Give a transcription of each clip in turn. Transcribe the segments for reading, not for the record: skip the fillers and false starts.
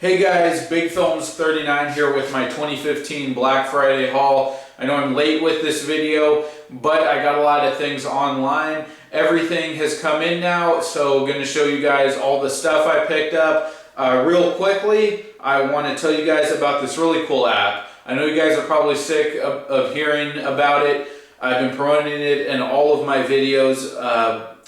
Hey guys, Big Films 39 here with my 2015 Black Friday haul. I know I'm late with this video, but I got a lot of things online. Everything has come in now, so I'm going to show you guys all the stuff I picked up. Real quickly, I want to tell you guys about this really cool app. I know you guys are probably sick of hearing about it. I've been promoting it in all of my videos,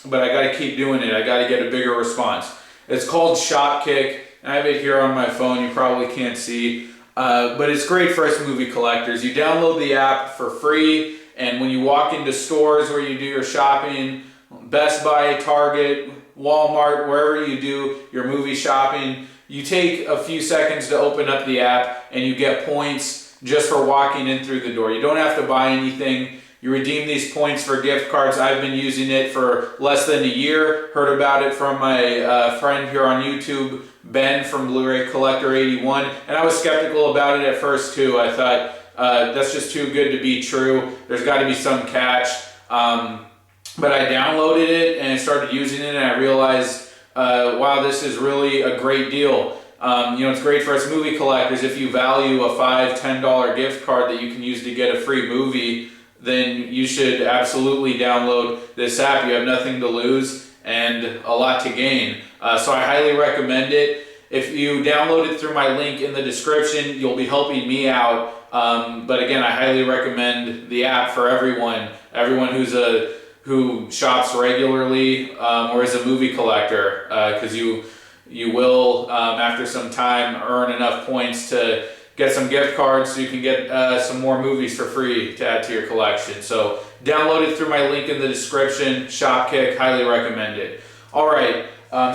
but I got to keep doing it. I got to get a bigger response. It's called Shopkick. I have it here on my phone. You probably can't see, but it's great for us movie collectors. You download the app for free, and when you walk into stores where you do your shopping, Best Buy, Target, Walmart, wherever you do your movie shopping, you take a few seconds to open up the app and you get points just for walking in through the door. You don't have to buy anything. You redeem these points for gift cards. I've been using it for less than a year. Heard about it from my friend here on YouTube, Ben from Blu-ray Collector 81, and I was skeptical about it at first too. I thought that's just too good to be true. There's got to be some catch. But I downloaded it and started using it, and I realized, wow, this is really a great deal. It's great for us movie collectors. If you value a $5, $10 gift card that you can use to get a free movie, then you should absolutely download this app. You have nothing to lose and a lot to gain. So I highly recommend it. If you download it through my link in the description, you'll be helping me out. But again, I highly recommend the app for everyone who shops regularly or is a movie collector, because you will, after some time, earn enough points to get some gift cards so you can get some more movies for free to add to your collection. So download it through my link in the description. Shopkick, highly recommend it. All right,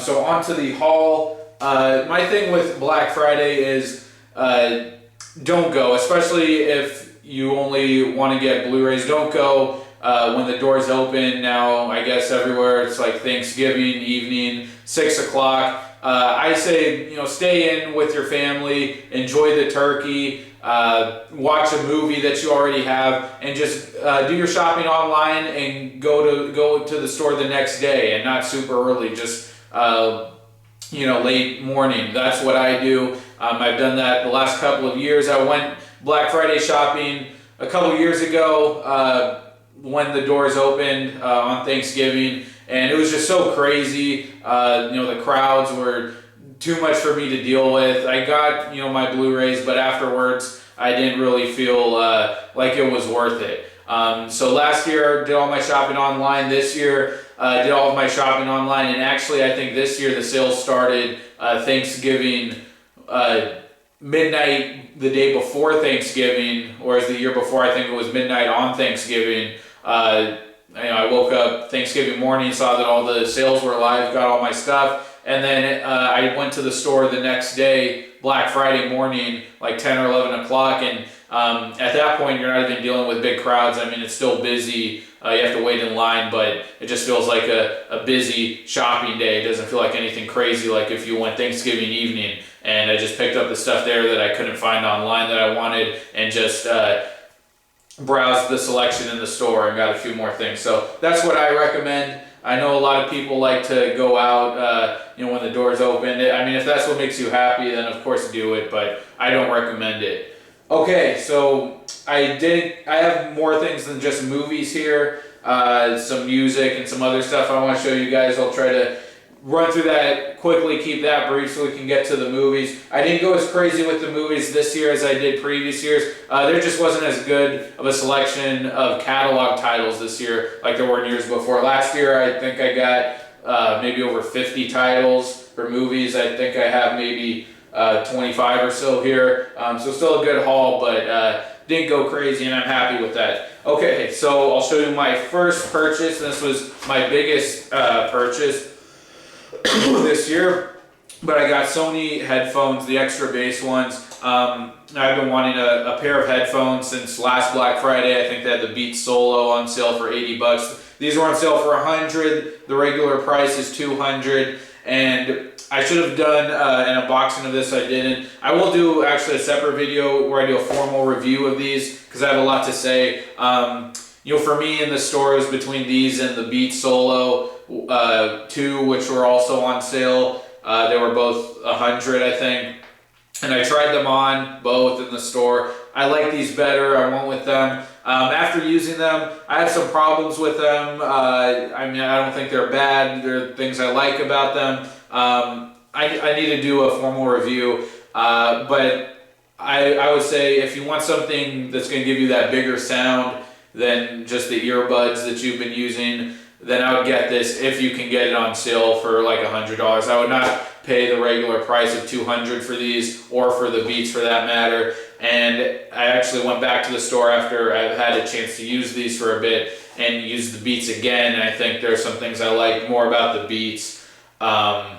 so on to the haul. My thing with Black Friday is don't go, especially if you only want to get Blu-rays. Don't go when the doors open. Now, I guess everywhere it's like Thanksgiving evening, 6 o'clock. I say, stay in with your family, enjoy the turkey, watch a movie that you already have, and just do your shopping online and go to the store the next day, and not super early, just late morning. That's what I do. I've done that the last couple of years. I went Black Friday shopping a couple years ago when the doors opened on Thanksgiving, and it was just so crazy. The crowds were too much for me to deal with. I got my Blu-rays, but afterwards I didn't really feel like it was worth it. So last year did all my shopping online. This year did all of my shopping online, and actually I think this year the sales started Thanksgiving midnight the day before Thanksgiving, whereas the year before I think it was midnight on Thanksgiving. I woke up Thanksgiving morning, saw that all the sales were live, got all my stuff, and then I went to the store the next day, Black Friday morning, like 10 or 11 o'clock, and at that point you're not even dealing with big crowds. I mean, it's still busy. You have to wait in line, but it just feels like a busy shopping day. It doesn't feel like anything crazy like if you went Thanksgiving evening, and I just picked up the stuff there that I couldn't find online that I wanted, and just browsed the selection in the store and got a few more things. So that's what I recommend. I know a lot of people like to go out when the doors open. I mean, if that's what makes you happy, then of course do it, but I don't recommend it. Okay, so I have more things than just movies here, some music and some other stuff I want to show you guys. I'll try to run through that quickly, keep that brief so we can get to the movies. I didn't go as crazy with the movies this year as I did previous years. There just wasn't as good of a selection of catalog titles this year like there were in years before. Last year I think I got maybe over 50 titles for movies. I think I have maybe 25 or so here. So still a good haul, but didn't go crazy, and I'm happy with that. Okay, so I'll show you my first purchase. This was my biggest purchase this year, but I got Sony headphones, the extra bass ones. I've been wanting a pair of headphones since last Black Friday. I think they had the Beats Solo on sale for 80 bucks. These were on sale for 100. The regular price is 200, and I should have done an unboxing of this. I didn't. I will do actually a separate video where I do a formal review of these because I have a lot to say. For me in the stores between these and the Beats Solo 2, which were also on sale, they were both 100, I think. and I tried them on both in the store. I like these better. I went with them. After using them, I have some problems with them. I mean, I don't think they're bad. There are things I like about them. I need to do a formal review, but I would say if you want something that's going to give you that bigger sound than just the earbuds that you've been using, then I would get this if you can get it on sale for like $100. I would not pay the regular price of $200 for these, or for the Beats for that matter. And I actually went back to the store after I've had a chance to use these for a bit and use the Beats again. And I think there's some things I like more about the Beats. But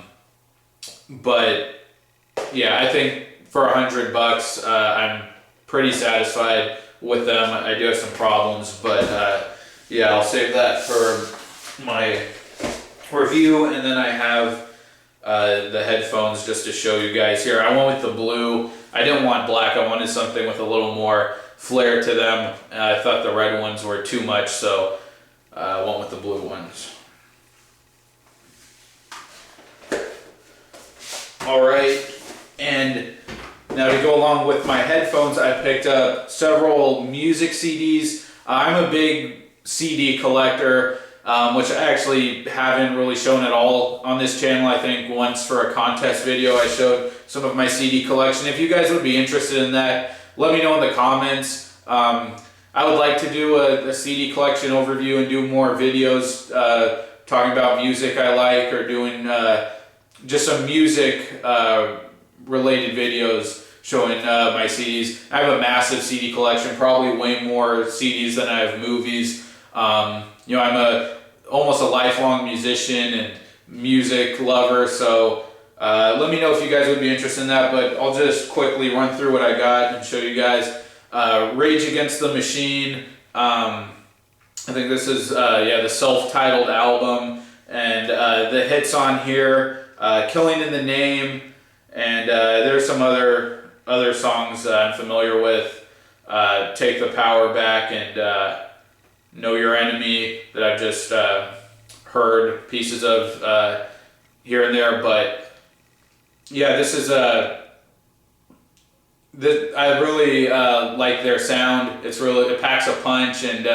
yeah, I think for $100, I'm pretty satisfied with them. I do have some problems, but yeah, I'll save that for my review. And then I have the headphones just to show you guys here. I went with the blue. I didn't want black. I wanted something with a little more flair to them. I thought the red ones were too much, so I went with the blue ones. All right, and now to go along with my headphones, I picked up several music CDs. I'm a big CD collector, which I actually haven't really shown at all on this channel. I think once for a contest video I showed some of my CD collection. If you guys would be interested in that, let me know in the comments. I would like to do a CD collection overview and do more videos talking about music I like, or doing just some music related videos showing my CDs. I have a massive CD collection, probably way more CDs than I have movies. You know, I'm almost a lifelong musician and music lover, so let me know if you guys would be interested in that, but I'll just quickly run through what I got and show you guys. Rage Against the Machine, I think this is the self-titled album, and the hits on here, Killing in the Name, and there's some other songs I'm familiar with, Take the Power Back, and Know Your Enemy, that I've just heard pieces of here and there. But yeah, this is I really like their sound. It packs a punch, and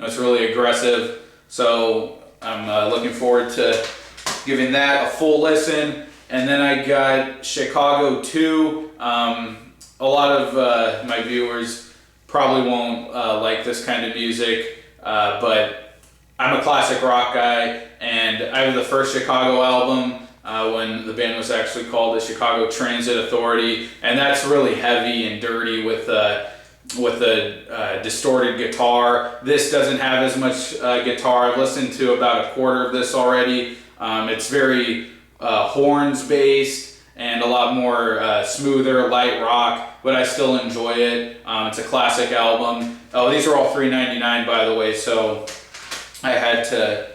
it's really aggressive. So I'm looking forward to giving that a full listen. And then I got Chicago 2. A lot of my viewers probably won't like this kind of music, but I'm a classic rock guy, and I have the first Chicago album when the band was actually called the Chicago Transit Authority, and that's really heavy and dirty with a distorted guitar. This doesn't have as much guitar. I've listened to about a quarter of this already. It's very horns based and a lot more smoother, light rock, but I still enjoy it. It's a classic album. Oh, these are all $3.99, by the way, so I had to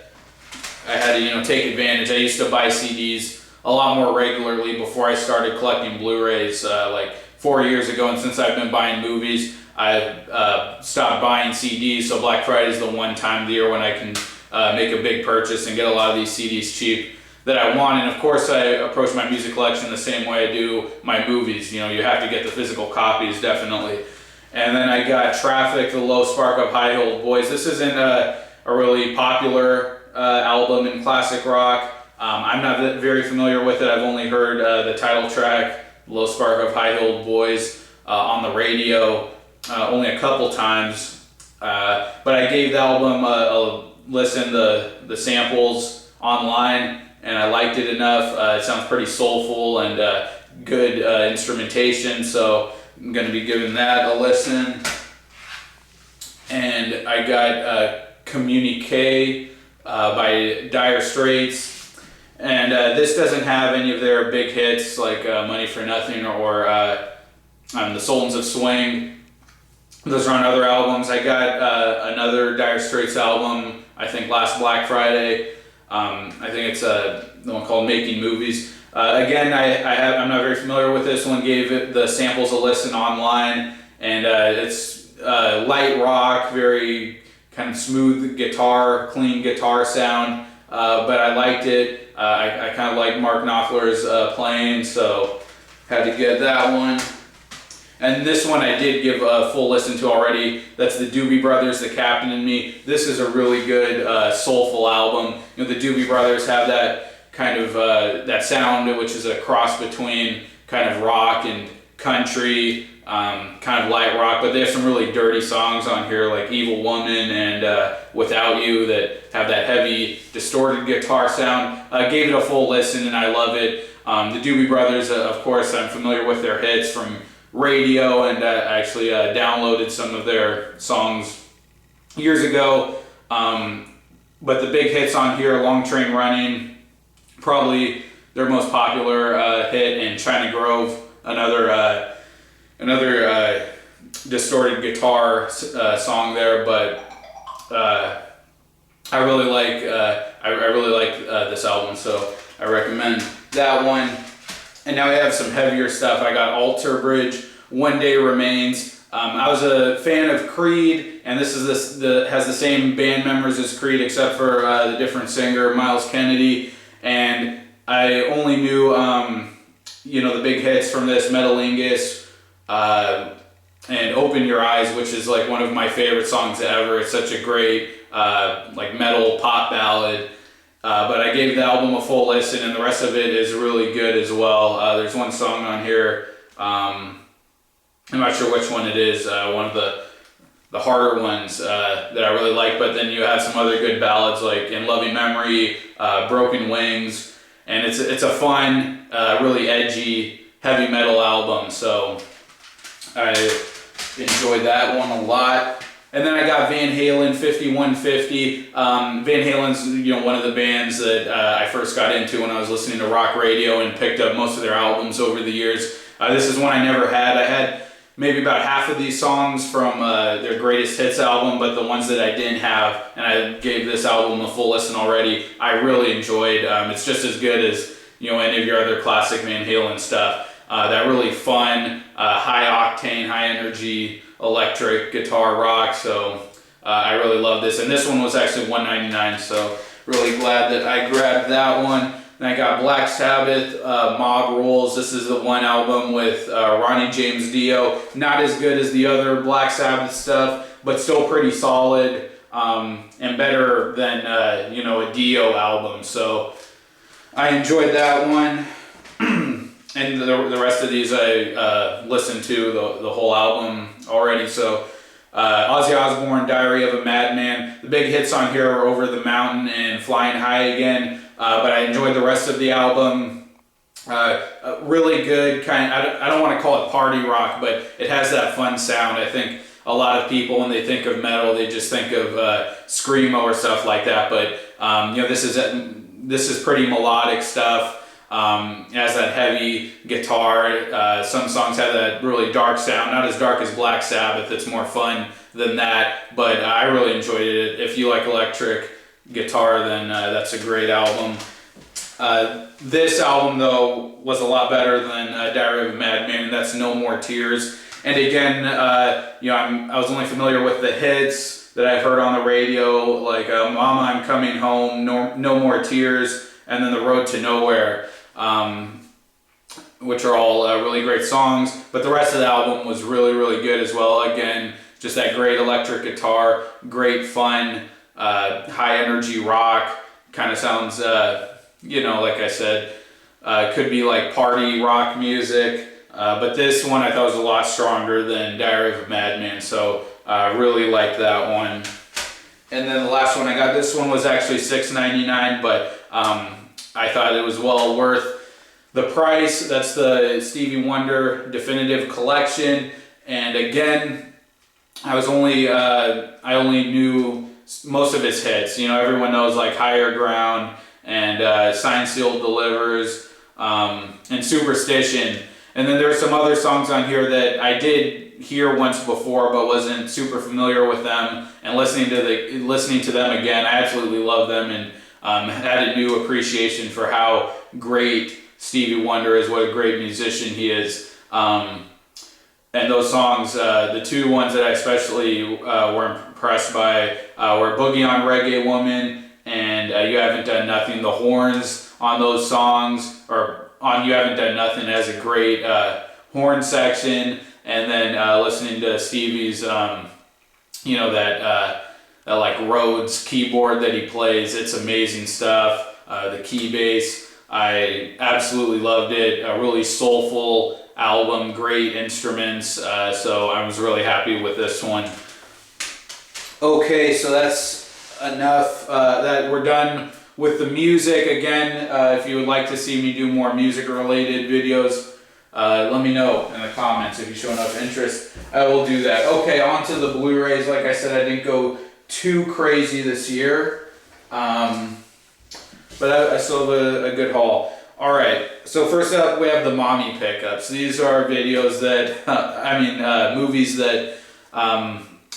take advantage. I used to buy CDs a lot more regularly before I started collecting Blu-rays like 4 years ago, and since I've been buying movies, I've stopped buying CDs, so Black Friday is the one time of the year when I can make a big purchase and get a lot of these CDs cheap that I want. And of course I approach my music collection the same way I do my movies. You know, you have to get the physical copies, definitely. And then I got Traffic, the Low Spark of High-Heeled Boys. This isn't a really popular album in classic rock. I'm not very familiar with it. I've only heard the title track, Low Spark of High-Heeled Boys, on the radio only a couple times. But I gave the album a listen, the samples online, and I liked it enough. It sounds pretty soulful and good instrumentation, so I'm going to be giving that a listen. And I got Communique by Dire Straits, and this doesn't have any of their big hits like Money for Nothing or The Sultans of Swing. Those are on other albums. I got another Dire Straits album, I think last Black Friday. I think it's the one called Making Movies. Again, I'm not very familiar with this one. Gave it the samples a listen online, and it's light rock, very kind of smooth guitar, clean guitar sound. But I liked it. I kind of like Mark Knopfler's playing, so Had to get that one. And this one I did give a full listen to already. That's the Doobie Brothers, The Captain and Me. This is a really good soulful album. You know, the Doobie Brothers have that kind of that sound, which is a cross between kind of rock and country, kind of light rock, but they have some really dirty songs on here like Evil Woman and Without You that have that heavy distorted guitar sound. Gave it a full listen and I love it. The Doobie Brothers, of course, I'm familiar with their hits from radio, and I actually downloaded some of their songs years ago. But the big hits on here, Long Train Running, probably their most popular hit, and China Grove, another distorted guitar song there. But I really like this album, so I recommend that one. And now I have some heavier stuff. I got Alter Bridge, One Day Remains. I was a fan of Creed, and this has the same band members as Creed except for the different singer, Miles Kennedy. And I only knew, the big hits from this, Metalingus, and Open Your Eyes, which is like one of my favorite songs ever. It's such a great like metal pop ballad. But I gave the album a full listen, and the rest of it is really good as well. There's one song on here, I'm not sure which one it is, one of the harder ones that I really like, but then you have some other good ballads like In Loving Memory, Broken Wings, and it's a fun, really edgy, heavy metal album, so I enjoyed that one a lot. And then I got Van Halen, 5150. Van Halen's one of the bands that I first got into when I was listening to rock radio and picked up most of their albums over the years. This is one I never had. I had maybe about half of these songs from their greatest hits album, but the ones that I didn't have, and I gave this album a full listen already, I really enjoyed. It's just as good as any of your other classic Van Halen stuff. That really fun, high octane, high energy, electric guitar rock, so I really love this. And this one was actually $1.99, so really glad that I grabbed that one. Then I got Black Sabbath, Mob Rules. This is the one album with Ronnie James Dio. Not as good as the other Black Sabbath stuff, but still pretty solid, and better than a Dio album. So I enjoyed that one. And the rest of these I listened to the whole album already. So Ozzy Osbourne, Diary of a Madman. The big hits on here are Over the Mountain and Flying High Again. But I enjoyed the rest of the album. Really good kind of, I don't want to call it party rock, but it has that fun sound. I think a lot of people, when they think of metal, they just think of screamo or stuff like that. But this is pretty melodic stuff. It has that heavy guitar. Some songs have that really dark sound, not as dark as Black Sabbath. It's more fun than that, but I really enjoyed it. If you like electric guitar, then that's a great album. This album, though, was a lot better than Diary of a Madman, and that's No More Tears. And again, I was only familiar with the hits that I've heard on the radio, like Mama, I'm Coming Home, No More Tears, and then The Road to Nowhere. Which are all really great songs, but the rest of the album was really, really good as well. Again, just that great electric guitar, great fun, high energy rock, kind of sounds, like I said, could be like party rock music, but this one I thought was a lot stronger than Diary of a Madman, so I really liked that one. And then the last one I got, this one was actually $6.99, but I thought it was well worth the price. That's the Stevie Wonder Definitive Collection, and again, I only knew most of his hits. Everyone knows like Higher Ground and Signed, Sealed, Delivers, and Superstition. And then there are some other songs on here that I did hear once before, but wasn't super familiar with them. And listening to them again, I absolutely love them, and had a new appreciation for how great Stevie Wonder is, what a great musician he is. And those songs, the two ones that I especially were impressed by were Boogie on Reggae Woman and You Haven't Done Nothing. The horns on those songs, or on You Haven't Done Nothing has a great horn section, and then listening to Stevie's, you know, that like Rhodes keyboard that he plays, it's amazing stuff. The key bass, I absolutely loved it. A really soulful album, great instruments, so I was really happy with this one. Okay, so that's enough. That we're done with the music. Again, if you would like to see me do more music related videos, let me know in the comments. If you show enough interest, I will do that. Okay, on to the Blu-rays. Like I said, I didn't go too crazy this year, but I still have a good haul. All right, so first up we have the mommy pickups. These are videos that, movies that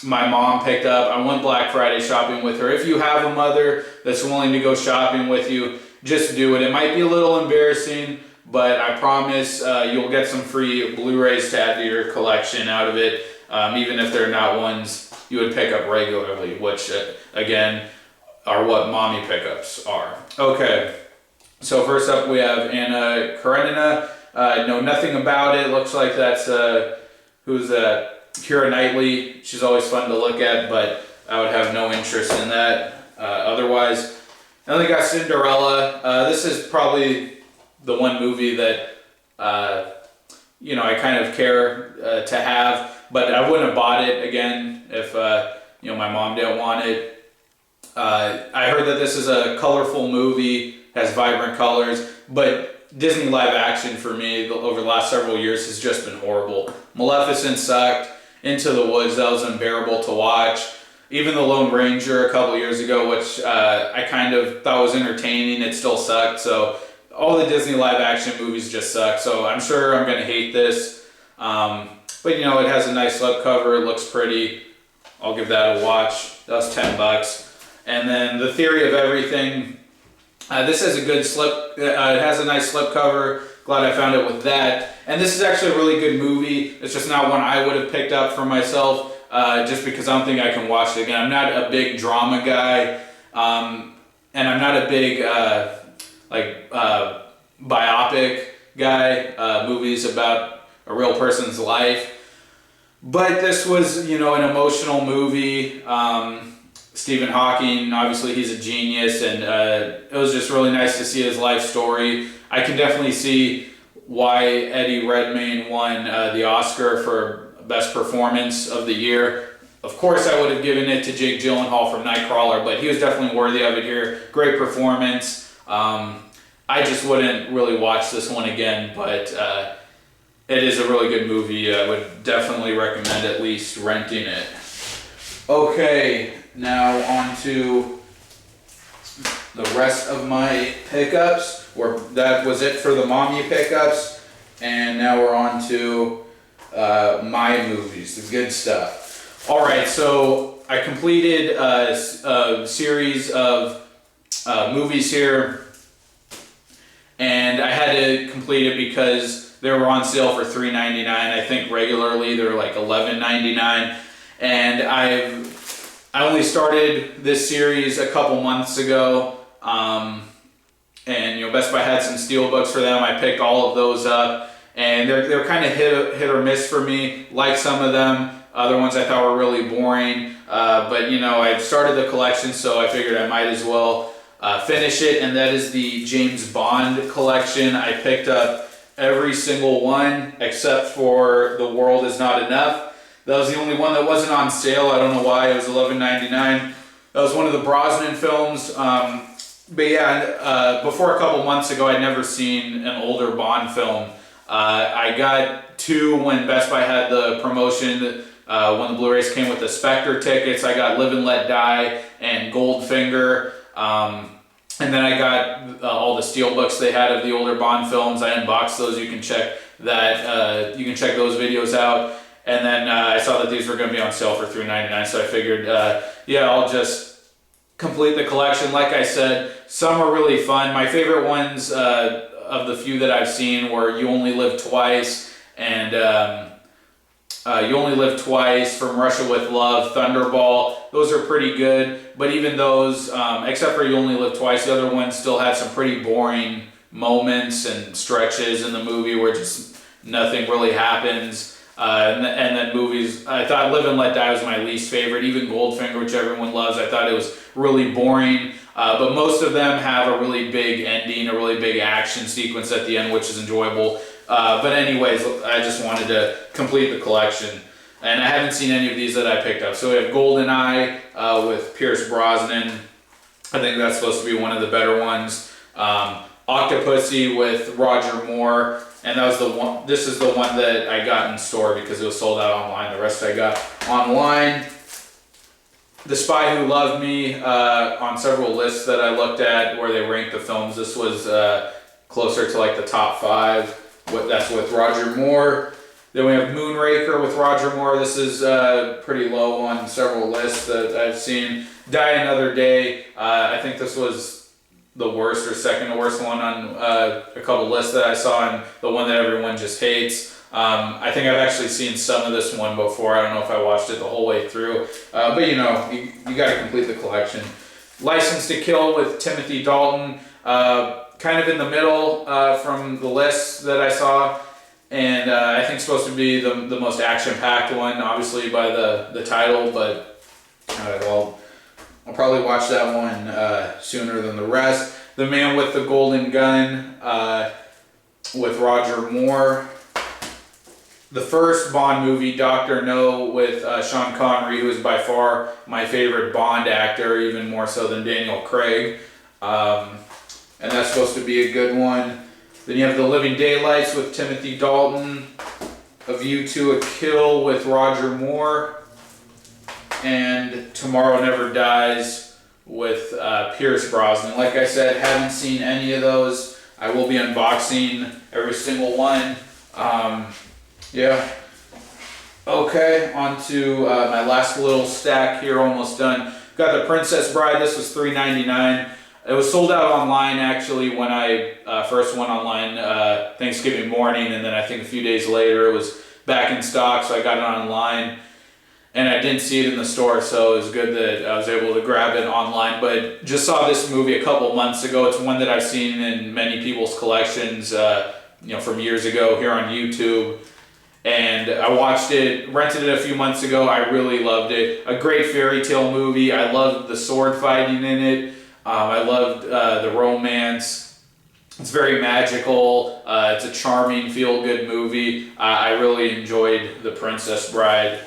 my mom picked up. I went Black Friday shopping with her. If you have a mother that's willing to go shopping with you, just do it. It might be a little embarrassing, but I promise you'll get some free Blu-rays to add to your collection out of it, even if they're not ones you would pick up regularly, which again are what mommy pickups are. Okay, so first up we have Anna Karenina. Know nothing about it. Looks like that's who's that? Keira Knightley. She's always fun to look at, but I would have no interest in that otherwise. And then we got Cinderella. This is probably the one movie that you know, I kind of care to have, but I wouldn't have bought it again if you know, my mom didn't want it. I heard that this is a colorful movie, has vibrant colors, but Disney live action for me over the last several years has just been horrible. Maleficent sucked. Into the Woods, that was unbearable to watch. Even The Lone Ranger a couple years ago, which I kind of thought was entertaining, it still sucked. So all the Disney live action movies just suck. So I'm sure I'm going to hate this. But you know, it has a nice slipcover, it looks pretty. I'll give that a watch. That was $10. And then The Theory of Everything. This has a good slip, it has a nice slipcover. Glad I found it with that. And this is actually a really good movie. It's just not one I would have picked up for myself, just because I don't think I can watch it again. I'm not a big drama guy, and I'm not a big biopic guy, movies about a real person's life. But this was, you know, an emotional movie. Stephen Hawking, obviously he's a genius, and it was just really nice to see his life story. I can definitely see why Eddie Redmayne won the Oscar for Best Performance of the Year. Of course I would have given it to Jake Gyllenhaal from Nightcrawler, but he was definitely worthy of it here. Great performance. I just wouldn't really watch this one again, but it is a really good movie. I would definitely recommend at least renting it. Okay, now on to the rest of my pickups. That was it for the mommy pickups, and now we're on to my movies, the good stuff. All right, so I completed a series of movies here, and I had to complete it because they were on sale for $3.99. I think regularly they're like $11.99, and I only started this series a couple months ago. And you know, Best Buy had some steelbooks for them. I picked all of those up, and they're kind of hit or miss for me. Like some of them, other ones I thought were really boring. But you know, I started the collection, so I figured I might as well finish it. And that is the James Bond collection. I picked up every single one except for The World Is Not Enough. That was the only one that wasn't on sale. I don't know why. It was $11.99. That was one of the Brosnan films. But yeah, before a couple months ago, I'd never seen an older Bond film. I got two when Best Buy had the promotion, when the Blu-rays came with the Spectre tickets. I got Live and Let Die and Goldfinger. And then I got all the steelbooks they had of the older Bond films. I unboxed those. You can check that. You can check those videos out. And then I saw that these were going to be on sale for $3.99, so I figured, yeah, I'll just complete the collection. Like I said, some are really fun. My favorite ones of the few that I've seen were You Only Live Twice and You Only Live Twice, From Russia with Love, Thunderball. Those are pretty good, but even those, except for You Only Live Twice, the other ones still had some pretty boring moments and stretches in the movie where just nothing really happens. And then movies, I thought Live and Let Die was my least favorite. Even Goldfinger, which everyone loves, I thought it was really boring. But most of them have a really big ending, a really big action sequence at the end, which is enjoyable. But anyways, I just wanted to complete the collection. And I haven't seen any of these that I picked up. So we have GoldenEye with Pierce Brosnan. I think that's supposed to be one of the better ones. Octopussy with Roger Moore. And that was the one. This is the one that I got in store because it was sold out online. The rest I got online. The Spy Who Loved Me, on several lists that I looked at where they ranked the films, this was closer to like the top 5. That's with Roger Moore. Then we have Moonraker with Roger Moore. This is pretty low on several lists that I've seen. Die Another Day. I think this was the worst or second to worst one on a couple lists that I saw, and the one that everyone just hates. I think I've actually seen some of this one before. I don't know if I watched it the whole way through. But you know, you got to complete the collection. License to Kill with Timothy Dalton. Kind of in the middle from the lists that I saw. And I think it's supposed to be the most action-packed one, obviously by the title. But well, I'll probably watch that one sooner than the rest. The Man with the Golden Gun with Roger Moore. The first Bond movie, Dr. No, with Sean Connery, who is by far my favorite Bond actor, even more so than Daniel Craig. And that's supposed to be a good one. Then you have The Living Daylights with Timothy Dalton. A View to a Kill with Roger Moore. And Tomorrow Never Dies with Pierce Brosnan. Like I said, haven't seen any of those. I will be unboxing every single one. Yeah. Okay, on to my last little stack here, almost done. Got The Princess Bride. This was $3.99. It was sold out online actually when I first went online Thanksgiving morning, and then I think a few days later it was back in stock, so I got it online. And I didn't see it in the store, so it was good that I was able to grab it online. But just saw this movie a couple months ago. It's one that I've seen in many people's collections, from years ago here on YouTube. And I watched it, rented it a few months ago. I really loved it. A great fairy tale movie. I loved the sword fighting in it. I loved the romance. It's very magical. It's a charming, feel-good movie. I really enjoyed The Princess Bride.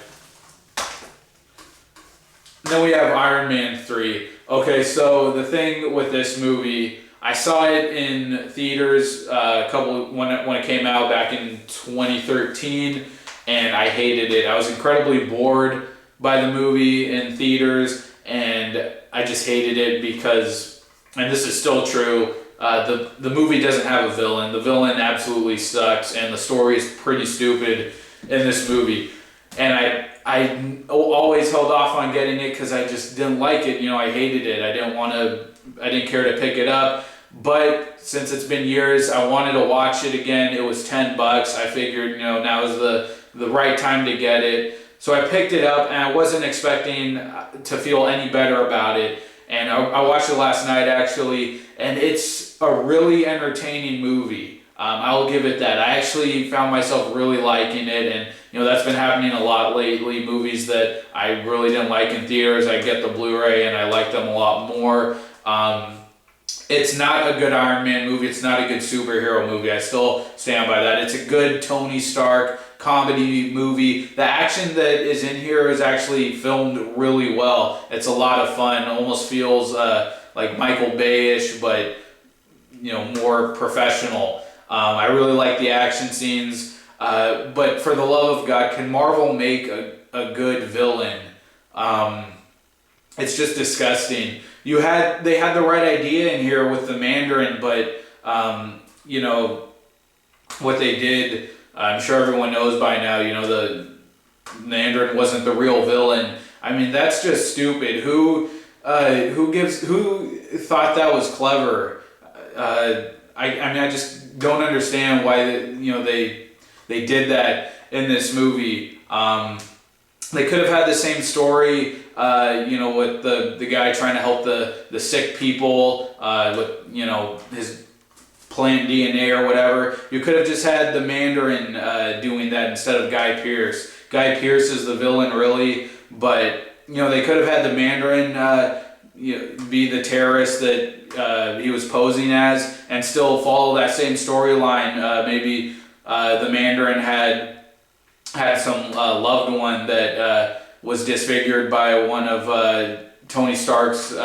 Then we have Iron Man 3. Okay, so the thing with this movie, I saw it in theaters when it came out back in 2013, and I hated it. I was incredibly bored by the movie in theaters, and I just hated it because, and this is still true, the movie doesn't have a villain. The villain absolutely sucks, and the story is pretty stupid in this movie. And I always held off on getting it because I just didn't like it. I hated it. I didn't care to pick it up. But since it's been years, I wanted to watch it again. It was $10. I figured, now is the right time to get it. So I picked it up, and I wasn't expecting to feel any better about it. And I watched it last night, actually, and it's a really entertaining movie. I'll give it that. I actually found myself really liking it, and that's been happening a lot lately. Movies that I really didn't like in theaters, I get the Blu-ray, and I like them a lot more. It's not a good Iron Man movie. It's not a good superhero movie. I still stand by that. It's a good Tony Stark comedy movie. The action that is in here is actually filmed really well. It's a lot of fun. It almost feels like Michael Bay-ish, but more professional. I really like the action scenes. But for the love of God, can Marvel make a good villain? It's just disgusting. They had the right idea in here with the Mandarin, but what they did, I'm sure everyone knows by now, the Mandarin wasn't the real villain. I mean, that's just stupid. Who thought that was clever? I just don't understand why they did that in this movie. They could have had the same story, with the guy trying to help the sick people, with his plant DNA or whatever. You could have just had the Mandarin doing that instead of Guy Pearce. Guy Pearce is the villain, really, but they could have had the Mandarin be the terrorist that he was posing as, and still follow that same storyline. Maybe the Mandarin had some loved one that was disfigured by one of Tony Stark's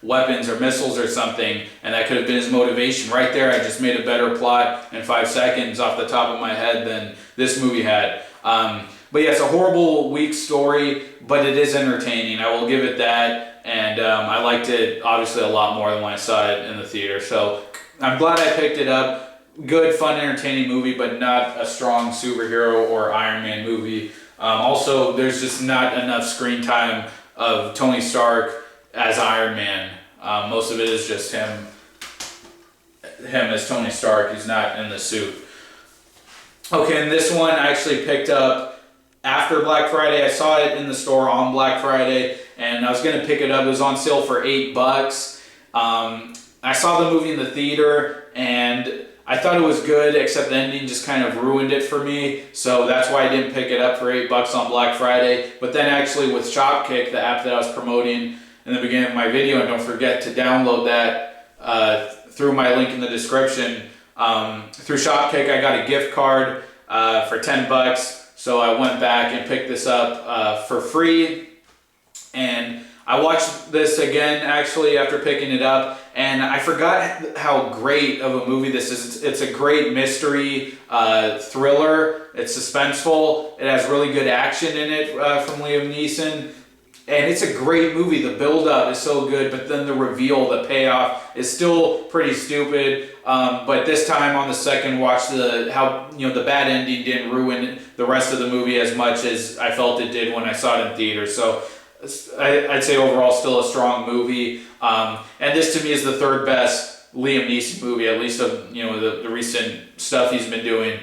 weapons or missiles or something, and that could have been his motivation. Right there, I just made a better plot in 5 seconds off the top of my head than this movie had. But yeah, it's a horrible, weak story, but it is entertaining. I will give it that, and I liked it obviously a lot more than when I saw it in the theater. So I'm glad I picked it up. Good, fun, entertaining movie, but not a strong superhero or Iron Man movie. Also, there's just not enough screen time of Tony Stark as Iron Man. Most of it is just him as Tony Stark. He's not in the suit. Okay, and this one I actually picked up after Black Friday. I saw it in the store on Black Friday, and I was going to pick it up. It was on sale for $8. I saw the movie in the theater, and I thought it was good, except the ending just kind of ruined it for me. So that's why I didn't pick it up for $8 on Black Friday. But then actually with Shopkick, the app that I was promoting in the beginning of my video, and don't forget to download that through my link in the description. Through Shopkick, I got a gift card for $10. So I went back and picked this up for free. And I watched this again actually after picking it up, and I forgot how great of a movie this is. It's a great mystery thriller. It's suspenseful. It has really good action in it from Liam Neeson. And it's a great movie. The build-up is so good, but then the reveal, the payoff, is still pretty stupid. But this time on the second watch, the bad ending didn't ruin the rest of the movie as much as I felt it did when I saw it in theater. So I'd say overall still a strong movie. And this to me is the third best Liam Neeson movie, at least of the recent stuff he's been doing.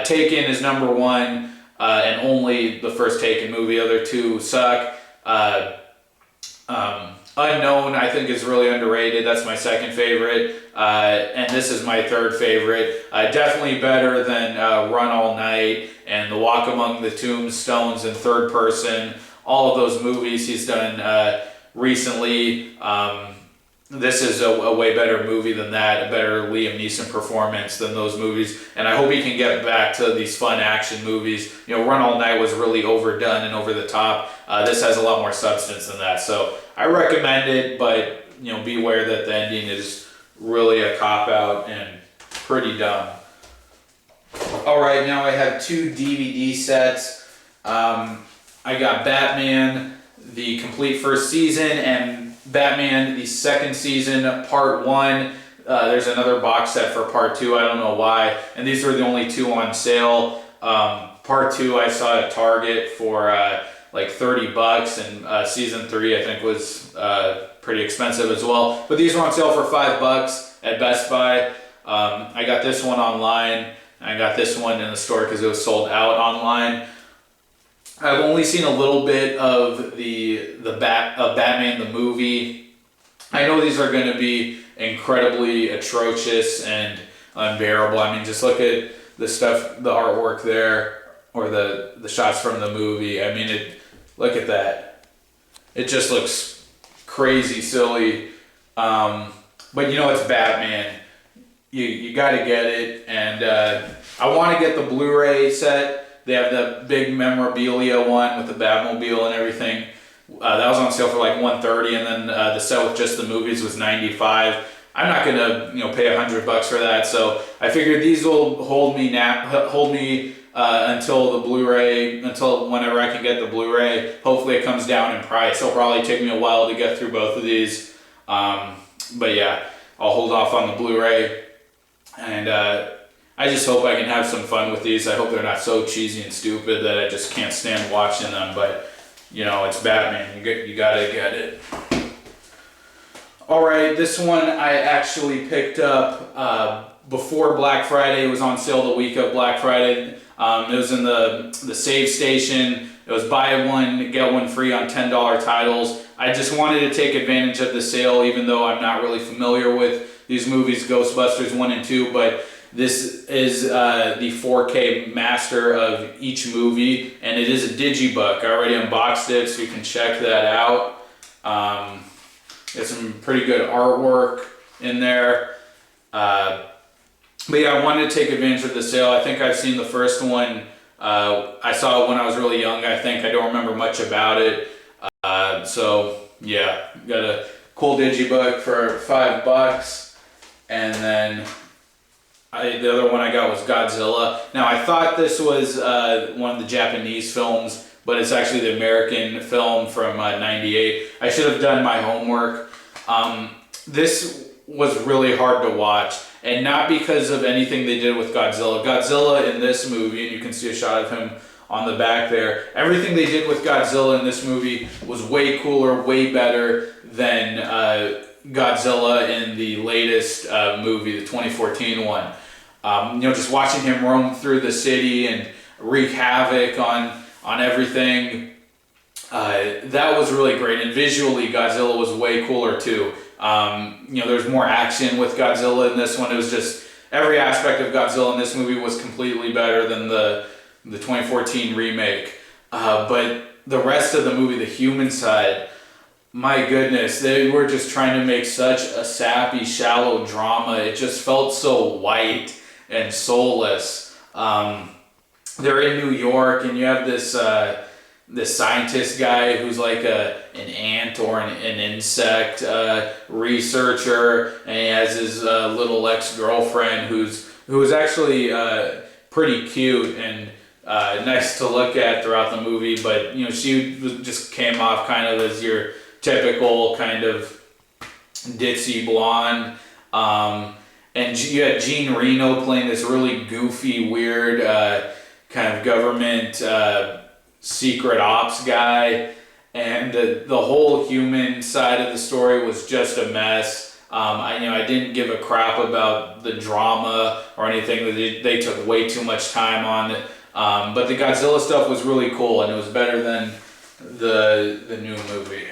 Taken is number one, and only the first Taken movie. The other two suck. Unknown, I think, is really underrated. That's my second favorite, and this is my third favorite. Definitely better than Run All Night and The Walk Among the Tombstones in third person. All of those movies he's done recently. This is a way better movie than that, a better Liam Neeson performance than those movies, and I hope he can get back to these fun action movies. Run All Night was really overdone and over the top. This has a lot more substance than that, so I recommend it, but beware that the ending is really a cop-out and pretty dumb. Alright, now I have 2 DVD sets. I got Batman, the complete first season, and Batman, the second season, part 1. There's another box set for part 2, I don't know why. And these were the only 2 on sale. Part 2 I saw at Target for like $30, and season 3 I think was pretty expensive as well. But these were on sale for $5 at Best Buy. I got this one online. I got this one in the store because it was sold out online. I've only seen a little bit of Batman the movie. I know these are going to be incredibly atrocious and unbearable. I mean, just look at the stuff, the artwork there, or the shots from the movie. I mean, look at that. It just looks crazy silly. But it's Batman. You got to get it, and I want to get the Blu-ray set. They have the big memorabilia one with the Batmobile and everything. That was on sale for like $130, and then the set with just the movies was $95. I'm not gonna pay $100 for that, so I figured these will hold me until the Blu-ray, until whenever I can get the Blu-ray. Hopefully it comes down in price. It'll probably take me a while to get through both of these, but yeah, I'll hold off on the Blu-ray, and I just hope I can have some fun with these. I hope they're not so cheesy and stupid that I just can't stand watching them, but it's Batman. You gotta get it. Alright, this one I actually picked up before Black Friday. It was on sale the week of Black Friday. It was in the Save Station. It was buy one, get one free on $10 titles. I just wanted to take advantage of the sale, even though I'm not really familiar with these movies, Ghostbusters 1 and 2, but this is the 4K master of each movie, and it is a digibook. I already unboxed it, so you can check that out. There's some pretty good artwork in there. But yeah, I wanted to take advantage of the sale. I think I've seen the first one. I saw it when I was really young, I think. I don't remember much about it. So yeah, got a cool digibook for $5. And then the other one I got was Godzilla. Now I thought this was one of the Japanese films, but it's actually the American film from '98. I should have done my homework. This was really hard to watch, and not because of anything they did with Godzilla. Godzilla in this movie, and you can see a shot of him on the back there, everything they did with Godzilla in this movie was way cooler, way better than Godzilla in the latest movie, the 2014 one. Just watching him roam through the city and wreak havoc on everything, that was really great. And visually, Godzilla was way cooler too. There's more action with Godzilla in this one. It was just every aspect of Godzilla in this movie was completely better than the 2014 remake. But the rest of the movie, the human side, my goodness, they were just trying to make such a sappy, shallow drama. It just felt so white and soulless. They're in New York, and you have this scientist guy who's like an ant or an insect researcher, and he has his little ex-girlfriend who is actually pretty cute and nice to look at throughout the movie, but she just came off kind of as your typical kind of ditzy blonde. And you had Jean Reno playing this really goofy, weird kind of government secret ops guy, and the whole human side of the story was just a mess. I didn't give a crap about the drama or anything. They took way too much time on it. But the Godzilla stuff was really cool, and it was better than the new movie.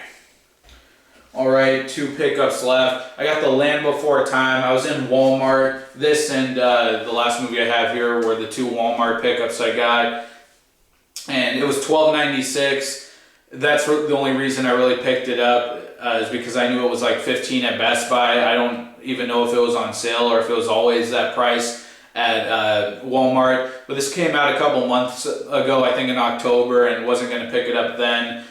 All right, 2 pickups left. I got The Land Before Time. I was in Walmart. This and the last movie I have here were the 2 Walmart pickups I got. And it was $12.96. That's the only reason I really picked it up, is because I knew it was like $15 at Best Buy. I don't even know if it was on sale or if it was always that price at Walmart. But this came out a couple months ago, I think in October, and wasn't going to pick it up then.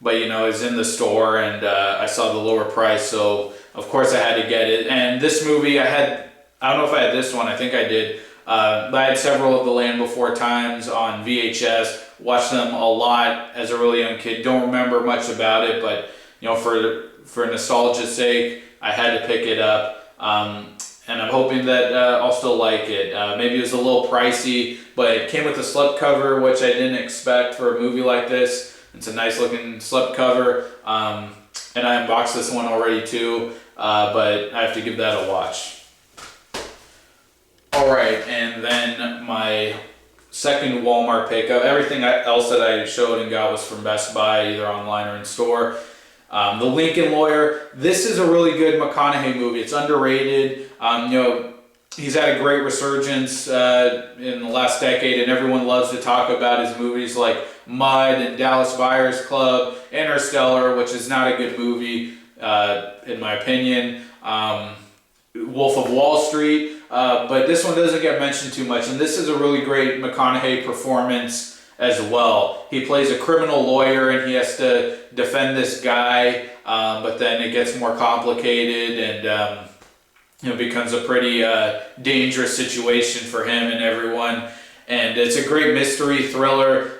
But it was in the store, and I saw the lower price, so of course I had to get it. And this movie, I don't know if I had this one, I think I did. I had several of The Land Before Times on VHS, watched them a lot as a really young kid. Don't remember much about it, but for nostalgia's sake, I had to pick it up. And I'm hoping that I'll still like it. Maybe it was a little pricey, but it came with a slipcover, which I didn't expect for a movie like this. It's a nice looking slipcover, and I unboxed this one already too, but I have to give that a watch. Alright, and then my second Walmart pickup. Everything else that I showed and got was from Best Buy, either online or in store. The Lincoln Lawyer. This is a really good McConaughey movie. It's underrated. He's had a great resurgence in the last decade, and everyone loves to talk about his movies like Mud and Dallas Buyers Club, Interstellar, which is not a good movie in my opinion, Wolf of Wall Street, but this one doesn't get mentioned too much, and this is a really great McConaughey performance as well. He plays a criminal lawyer, and he has to defend this guy, but then it gets more complicated, and it becomes a pretty dangerous situation for him and everyone. And it's a great mystery thriller.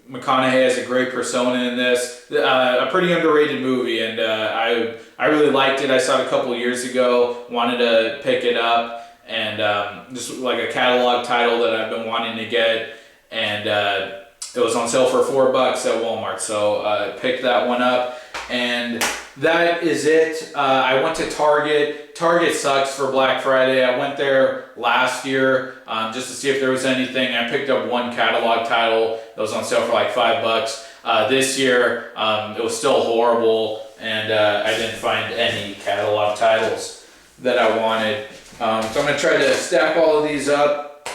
McConaughey has a great persona in this. A pretty underrated movie, and I really liked it. I saw it a couple years ago, wanted to pick it up, and just like a catalog title that I've been wanting to get. And it was on sale for $4 at Walmart, so I picked that one up. And that is it. I went to Target. Target sucks for Black Friday. I went there last year just to see if there was anything. I picked up one catalog title that was on sale for like $5. This year, it was still horrible, and I didn't find any catalog titles that I wanted. So I'm going to try to stack all of these up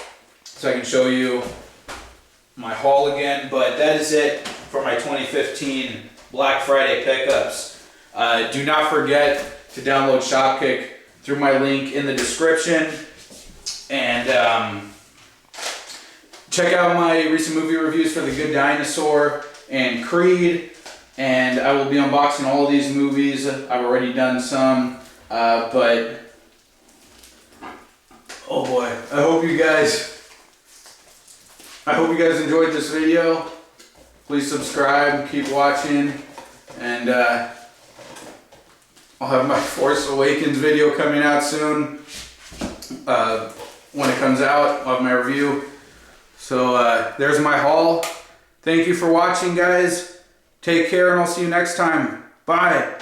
so I can show you my haul again. But that is it for my 2015 Black Friday pickups. Do not forget to download Shopkick through my link in the description. And check out my recent movie reviews for The Good Dinosaur and Creed. And I will be unboxing all of these movies. I've already done some, but oh boy, I hope you guys enjoyed this video. Please subscribe, keep watching, and I'll have my Force Awakens video coming out soon. When it comes out, I'll have my review. So there's my haul. Thank you for watching, guys. Take care, and I'll see you next time. Bye.